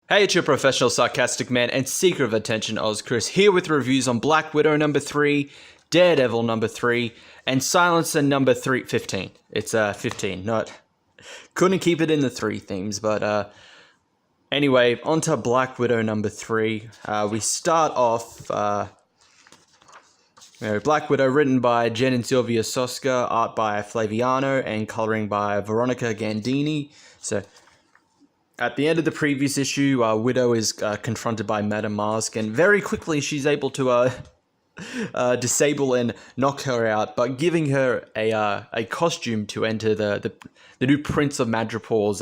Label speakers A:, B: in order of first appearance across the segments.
A: Hey, it's your professional sarcastic man and seeker of attention, Oz Chris, here with reviews on Black Widow number 3, Daredevil number 3, and Silencer number 15. It's 15, not... Couldn't keep it in the 3 themes, but anyway, on to Black Widow number 3. We start off... Black Widow, written by Jen and Sylvia Soska, art by Flaviano, and coloring by Veronica Gandini. So... At the end of the previous issue, Widow is confronted by Madame Masque, and very quickly she's able to disable and knock her out, but giving her a costume to enter the new Prince of Madripoor's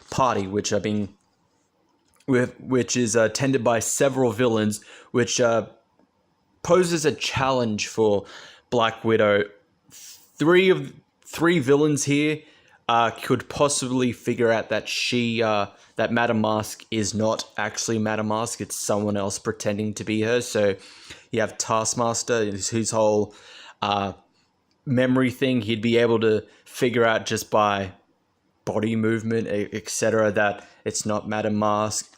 A: party, which is attended by several villains, which poses a challenge for Black Widow. Three villains here could possibly figure out that that Madame Masque is not actually Madame Masque, it's someone else pretending to be her. So you have Taskmaster, whose whole memory thing, he'd be able to figure out just by body movement, etc., that it's not Madame Masque.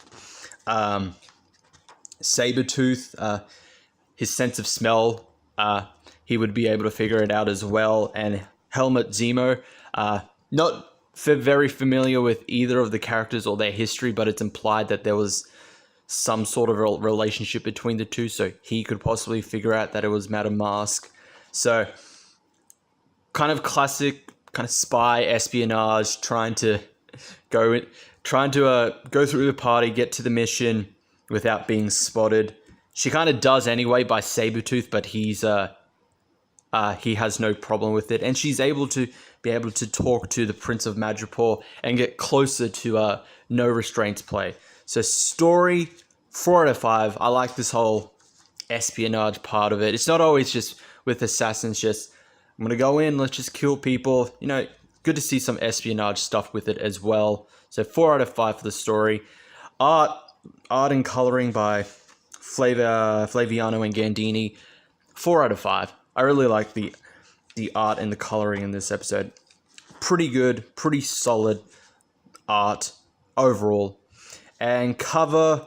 A: Sabretooth, his sense of smell, he would be able to figure it out as well. And Helmut Zemo, not very familiar with either of the characters or their history, but it's implied that there was some sort of relationship between the two, so he could possibly figure out that it was Madame Masque. So, kind of classic, kind of spy espionage, trying to go through the party, get to the mission without being spotted. She kind of does anyway by Sabretooth, but he has no problem with it, and she's able to talk to the Prince of Madripoor and get closer to no restraints play. So story 4 out of 5. I like this whole espionage part of it. It's not always just with assassins, just I'm gonna go in, let's just kill people. You know, good to see some espionage stuff with it as well. So 4 out of 5 for the story. Art and coloring by Flaviano and Gandini. 4 out of 5. I really like the art and the coloring in this episode. Pretty good, pretty solid art overall. And cover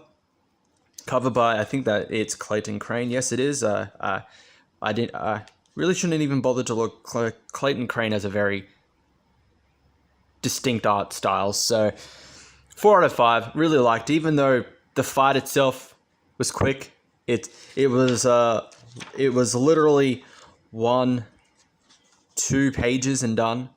A: by, I think that it's Clayton Crane. Yes, it is. I really shouldn't even bother to look. Clayton Crane has a very distinct art style. So 4 out of 5. Really liked it, even though the fight itself was quick. It was literally 1-2 pages and done.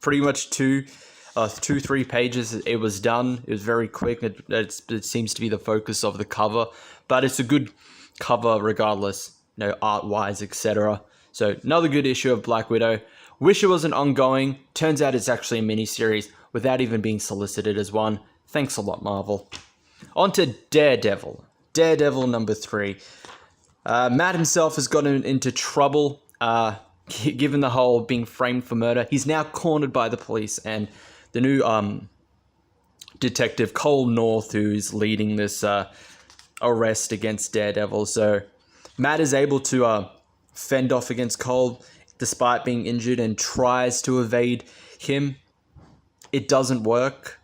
A: Pretty much 2-3 pages, it was done. It was very quick. It seems to be the focus of the cover, but it's a good cover regardless, you know, art-wise, etc. So another good issue of Black Widow. Wish it wasn't ongoing. Turns out it's actually a miniseries without even being solicited as one. Thanks a lot, Marvel. On to Daredevil. Daredevil number 3. Matt himself has gotten into trouble, given the whole being framed for murder. He's now cornered by the police, and the new detective Cole North, who's leading this arrest against Daredevil. So Matt is able to fend off against Cole despite being injured and tries to evade him. It doesn't work.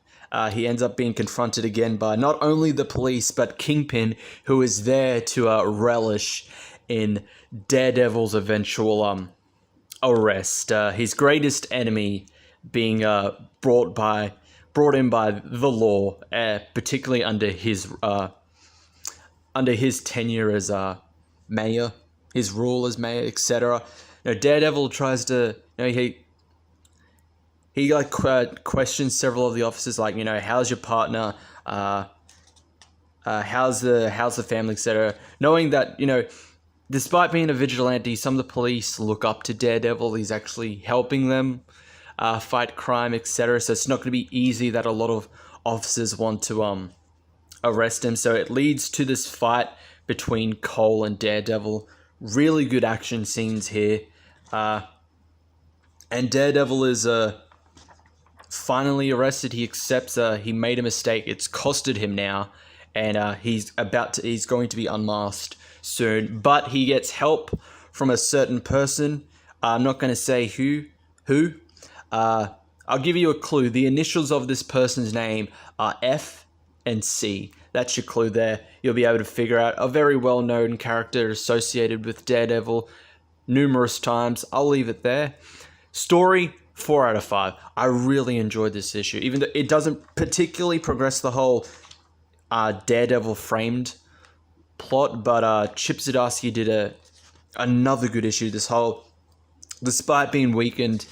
A: He ends up being confronted again by not only the police, but Kingpin, who is there to relish in Daredevil's eventual arrest. His greatest enemy being brought in by the law, particularly under his tenure as mayor, his rule as mayor, etc. You know, Daredevil tries to, you know, he questions several of the officers, like, you know, how's your partner, how's the family, etc. Knowing that, you know, despite being a vigilante, some of the police look up to Daredevil. He's actually helping them fight crime, etc. So it's not going to be easy that a lot of officers want to arrest him. So it leads to this fight between Cole and Daredevil. Really good action scenes here. And Daredevil is finally arrested. He accepts he made a mistake. It's costed him now, and he's going to be unmasked soon. But he gets help from a certain person. I'm not going to say who. I'll give you a clue. The initials of this person's name are F and C. That's your clue there. You'll be able to figure out a very well-known character associated with Daredevil numerous times. I'll leave it there. Story, 4 out of 5. I really enjoyed this issue, even though it doesn't particularly progress the whole Daredevil framed plot, but Chip Zdarsky did another good issue. This whole, despite being weakened,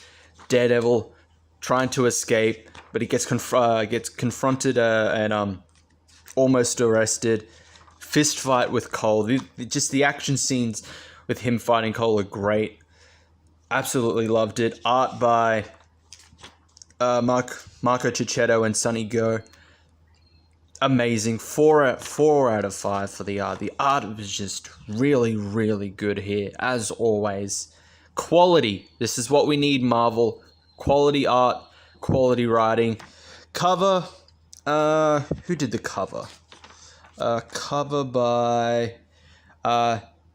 A: Daredevil trying to escape, but he gets confronted and almost arrested. Fist fight with Cole. Just the action scenes with him fighting Cole are great. Absolutely loved it. Art by Marco Cicchetto and Sonny Go. Amazing. 4 out of 5 for the art. The art was just really, really good here, as always. Quality. This is what we need, Marvel. Quality art, quality writing. Cover. Who did the cover? Cover by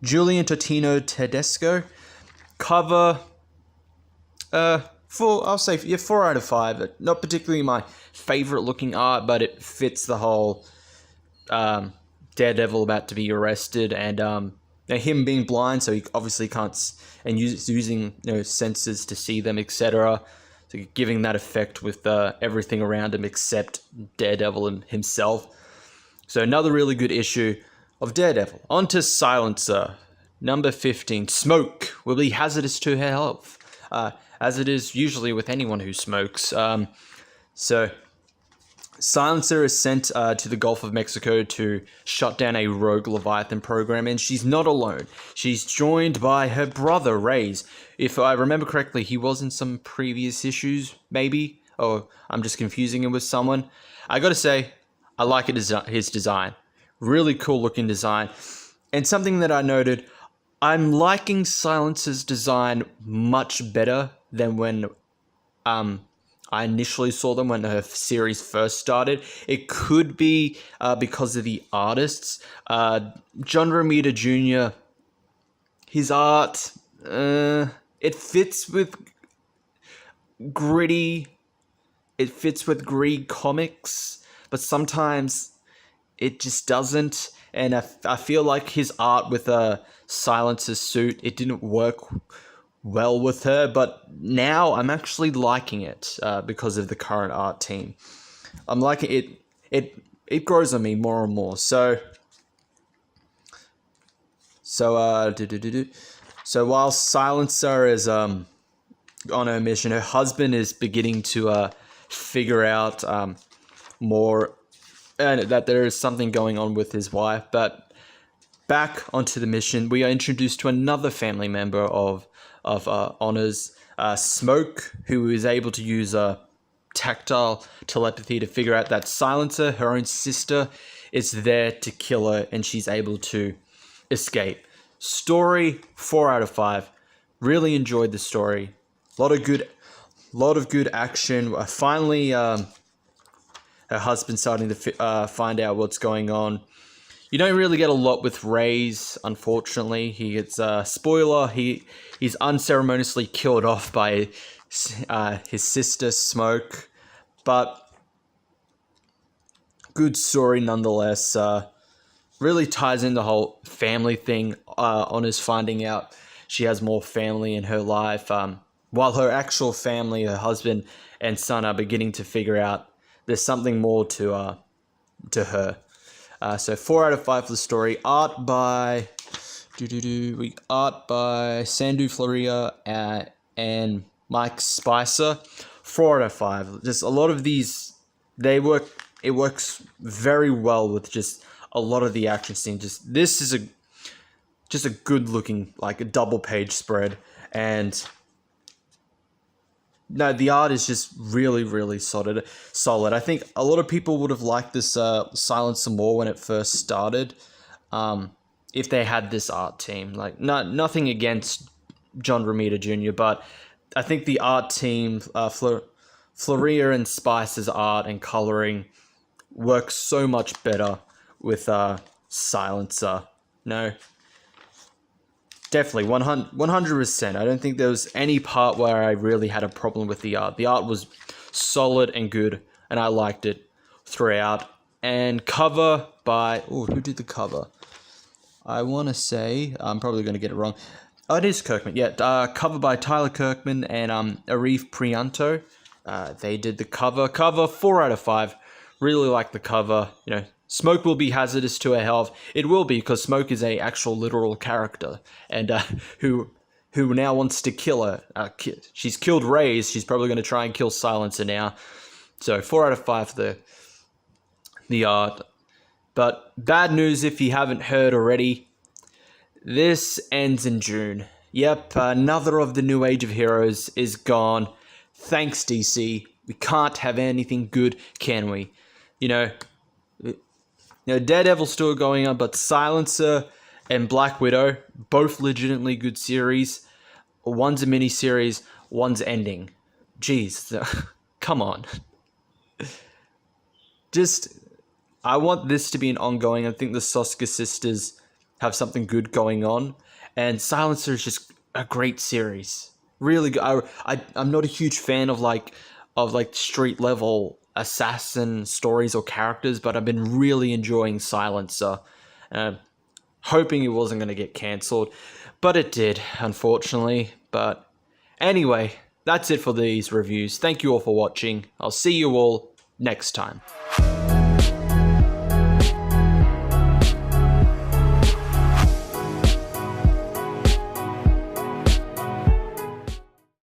A: Julian Totino Tedesco. Cover. I'll say 4 out of 5. Not particularly my favorite looking art, but it fits the whole Daredevil about to be arrested and him being blind, so he obviously can't, and using sensors to see them, etc. So giving that effect with everything around him except Daredevil and himself. So another really good issue of Daredevil. On to Silencer, number 15. Smoke will be hazardous to her health, as it is usually with anyone who smokes. So Silencer is sent to the Gulf of Mexico to shut down a rogue Leviathan program, and she's not alone. She's joined by her brother, Reyes. If I remember correctly, he was in some previous issues, maybe? Or I'm just confusing him with someone. I gotta say, I like his design. Really cool looking design. And something that I noted, I'm liking Silencer's design much better than when I initially saw them when her series first started. It could be because of the artists. John Romita Jr., his art, it fits with gritty, comics, but sometimes it just doesn't. And I feel like his art with Silencer's suit, it didn't work well with her, but now I'm actually liking it because of the current art team. I'm liking it. It grows on me more and more. So while Silencer is on her mission, her husband is beginning to figure out more, and that there is something going on with his wife. But back onto the mission, we are introduced to another family member of Honors, Smoke, who is able to use tactile telepathy to figure out that Silencer, her own sister, is there to kill her, and she's able to escape. Story, 4 out of 5. Really enjoyed the story. Lot of good action. Finally, her husband's starting to find out what's going on. You don't really get a lot with Reyes, unfortunately. He gets, spoiler, he's unceremoniously killed off by his sister, Smoke. But good story nonetheless. Really ties in the whole family thing. Honors finding out she has more family in her life. While her actual family, her husband and son, are beginning to figure out there's something more to her. So 4 out of 5 for the story. Art by Sandu Floria and Mike Spicer. 4 out of 5. Just a lot of these, it works very well with just a lot of the action scenes. This is a good looking, like a double page spread, and no, the art is just really, really solid. I think a lot of people would have liked this Silencer more when it first started, if they had this art team. Like, nothing against John Romita Jr., but I think the art team, Floria and Spice's art and coloring, works so much better with Silencer. No, definitely 100%. I don't think there was any part where I really had a problem with the art. The art was solid and good, and I liked it throughout. and cover by... Oh, who did the cover? I want to say... I'm probably going to get it wrong. Oh, it is Kirkman. Yeah, cover by Tyler Kirkman and Arif Prianto. They did the cover. Cover 4 out of 5. Really like the cover. You know, Smoke will be hazardous to her health. It will be, because Smoke is a actual literal character, and who now wants to kill her. She's killed Raze. She's probably going to try and kill Silencer now. So 4 out of 5 for the art. But bad news if you haven't heard already. This ends in June. Yep, another of the new Age of Heroes is gone. Thanks, DC. We can't have anything good, can we? You know, Daredevil's still going on, but Silencer and Black Widow, both legitimately good series. One's a mini-series, one's ending. Jeez, come on. I want this to be an ongoing. I think the Soska sisters have something good going on, and Silencer is just a great series. Really good. I'm not a huge fan of street level assassin stories or characters, but I've been really enjoying Silencer. Hoping it wasn't going to get cancelled, but it did, unfortunately. But anyway, that's it for these reviews. Thank you all for watching. I'll see you all next time.